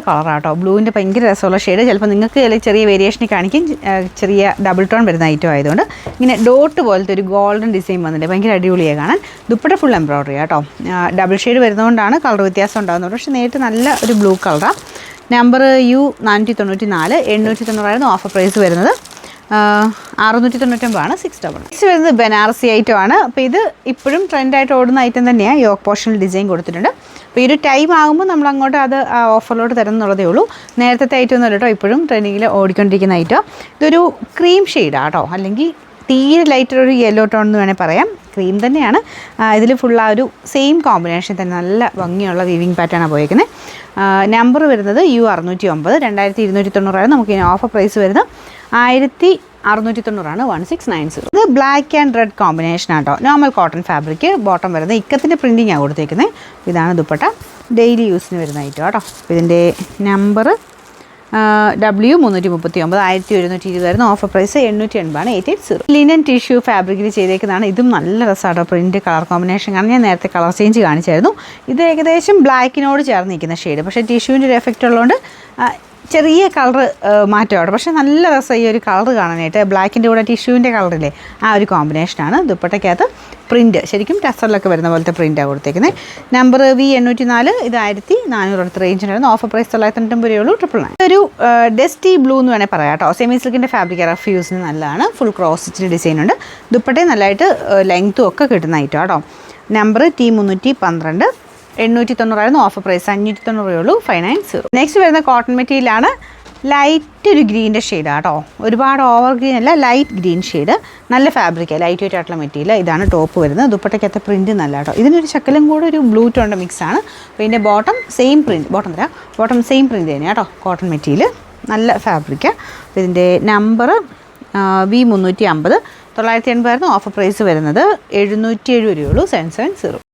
കളറാട്ടോ, ബ്ലൂവിൻ്റെ ഭയങ്കര രസമുള്ള ഷെയ്ഡ്. ചിലപ്പോൾ നിങ്ങൾക്ക് ചെറിയ വേരിയേഷനിൽ കാണിക്കും, ചെറിയ ഡബിൾ ടോൺ വരുന്ന ഐറ്റം ആയതുകൊണ്ട്. ഇങ്ങനെ ഡോട്ട് പോലത്തെ ഒരു ഗോൾഡൻ ഡിസൈൻ വന്നിട്ട് ഭയങ്കര അടിപൊളിയാണ് കാണാൻ. ദുപ്പട്ട ഫുൾ എംബ്രോയ്ഡറി കേട്ടോ. ഡബിൾ ഷെയ്ഡ് വരുന്നതുകൊണ്ടാണ് കളർ വ്യത്യാസം ഉണ്ടാകുന്നത്. പക്ഷേ നേരിട്ട് നല്ല ഒരു ബ്ലൂ കളറാണ്. നമ്പർ U494, 890 ഓഫർ പ്രൈസ് വരുന്നത്. 699 699. നെക്സ്റ്റ് വരുന്നത് ബനാറസി ഐറ്റം ആണ്. അപ്പോൾ ഇത് ഇപ്പോഴും ട്രെൻഡായിട്ട് ഓടുന്ന ഐറ്റം തന്നെയാണ്. യോക്ക് പോർഷനിൽ ഡിസൈൻ കൊടുത്തിട്ടുണ്ട്. അപ്പോൾ ഈ ഒരു ടൈം ആകുമ്പോൾ നമ്മൾ അങ്ങോട്ട് അത് ഓഫറിലോട്ട് തരുന്നുള്ളതേ ഉള്ളൂ. നേരത്തെ ഐറ്റം ഒന്നും കേട്ടോ, ഇപ്പോഴും ട്രെൻഡിങ്ങിൽ ഓടിക്കൊണ്ടിരിക്കുന്ന ഐറ്റം. ഇതൊരു ക്രീം ഷെയ്ഡാണ് കേട്ടോ, അല്ലെങ്കിൽ തീരെ ലൈറ്റൊരു യെല്ലോ ടോൺ എന്ന് വേണേൽ പറയാം. ക്രീം തന്നെയാണ്. ഇതിൽ ഫുൾ ആ ഒരു സെയിം കോമ്പിനേഷൻ തന്നെ നല്ല ഭംഗിയുള്ള വീവിങ് പാറ്റേണാണ് പോയിരിക്കുന്നത്. നമ്പർ വരുന്നത് U609, 2290 നമുക്ക് ഇനി ഓഫർ പ്രൈസ് വരുന്നത് 1690, 1690. ഇത് ബ്ലാക്ക് ആൻഡ് റെഡ് കോമ്പിനേഷൻ ആട്ടോ. നോർമൽ കോട്ടൺ ഫാബ്രിക്, ബോട്ടം വരുന്നത് ഇക്കത്തിൻ്റെ പ്രിൻറ്റിംഗ് ആണ് കൊടുത്തേക്കുന്നത്. ഇതാണ് ദുപ്പട്ട, ഡെയിലി യൂസിന് വരുന്ന ഐറ്റം കേട്ടോ. ഇതിൻ്റെ നമ്പർ W339, 1120 വരുന്ന ഓഫർ പ്രൈസ് 880, 880. ലിനൻ ടിഷ്യൂ ഫാബ്രിക്കിൽ ചെയ്തേക്കുന്നതാണ്. ഇതും നല്ല രസമാട്ടോ, പ്രിൻറ്റ് കളർ കോമ്പിനേഷൻ. കാരണം ഞാൻ നേരത്തെ കളർ ചേഞ്ച് കാണിച്ചായിരുന്നു. ഇത് ഏകദേശം ബ്ലാക്കിനോട് ചേർന്ന് നിൽക്കുന്ന ഷെയ്ഡ്, പക്ഷേ ടിഷ്യൂവിൻ്റെ ഒരു എഫക്റ്റ് ഉള്ളതുകൊണ്ട് ചെറിയ കളർ മാറ്റമാണ്. പക്ഷേ നല്ല രസം ഈ ഒരു കളർ കാണാനായിട്ട്. ബ്ലാക്കിൻ്റെ കൂടെ ടിഷ്യൂവിൻ്റെ കളറില്ലേ, ആ ഒരു കോമ്പിനേഷനാണ്. ദുപ്പട്ടയ്ക്കകത്ത് പ്രിൻറ്റ് ശരിക്കും ടസറിലൊക്കെ വരുന്ന പോലത്തെ പ്രിൻറ്റാണ് കൊടുത്തേക്കുന്നത്. നമ്പർ V804, ഇത് 1400 അടുത്ത റേഞ്ചിനായിരുന്നു. ഓഫർ പ്രൈസ് 990 രൂപയുള്ളൂ, 999. ഒരു ഡസ്റ്റി ബ്ലൂ എന്ന് വേണേൽ പറയാം കേട്ടോ. സെമി സിൽക്കിൻ്റെ ഫാബ്രിക് റഫ് യൂസിന് നല്ലതാണ്. ഫുൾ ക്രോസ് സ്റ്റിച്ചിൻ്റെ ഡിസൈൻ ഉണ്ട്. ദുപ്പട്ടയും നല്ലതായിട്ട് ലെങ്ത്തും ഒക്കെ കിട്ടുന്ന ഐറ്റം കേട്ടോ. നമ്പർ T312, 890 ഓഫർ പ്രൈസ് 590 രൂപയുള്ളൂ, 590. നെക്സ്റ്റ് വരുന്ന കോട്ടൺ മെറ്റീരിയലാണ്. ലൈറ്റ് ഒരു ഗ്രീൻ്റെ ഷെയ്ഡാണ് കേട്ടോ. ഒരുപാട് ഓവർ ഗ്രീൻ അല്ല, ലൈറ്റ് ഗ്രീൻ ഷെയ്ഡ്. നല്ല ഫാബ്രിക്കാണ്, ലൈറ്റ് വെയിറ്റ് ആയിട്ടുള്ള മെറ്റീരിയൽ. ഇതാണ് ടോപ്പ് വരുന്നത്. ദുപ്പട്ടയ്ക്കകത്ത് പ്രിൻറ്റ് നല്ല കേട്ടോ. ഇതിനൊരു ശക്കലും കൂടെ ഒരു ബ്ലൂ ടോണിൻ്റെ മിക്സാണ്. അപ്പോൾ ഇതിൻ്റെ bottom same print, bottom same print തന്നെയാണ് കേട്ടോ. കോട്ടൺ മെറ്റീരിയൽ, നല്ല ഫാബ്രിക്ക്. ഇതിൻ്റെ നമ്പർ V350, 980 ഓഫർ പ്രൈസ് വരുന്നത് 770 രൂപയുള്ളൂ, 770.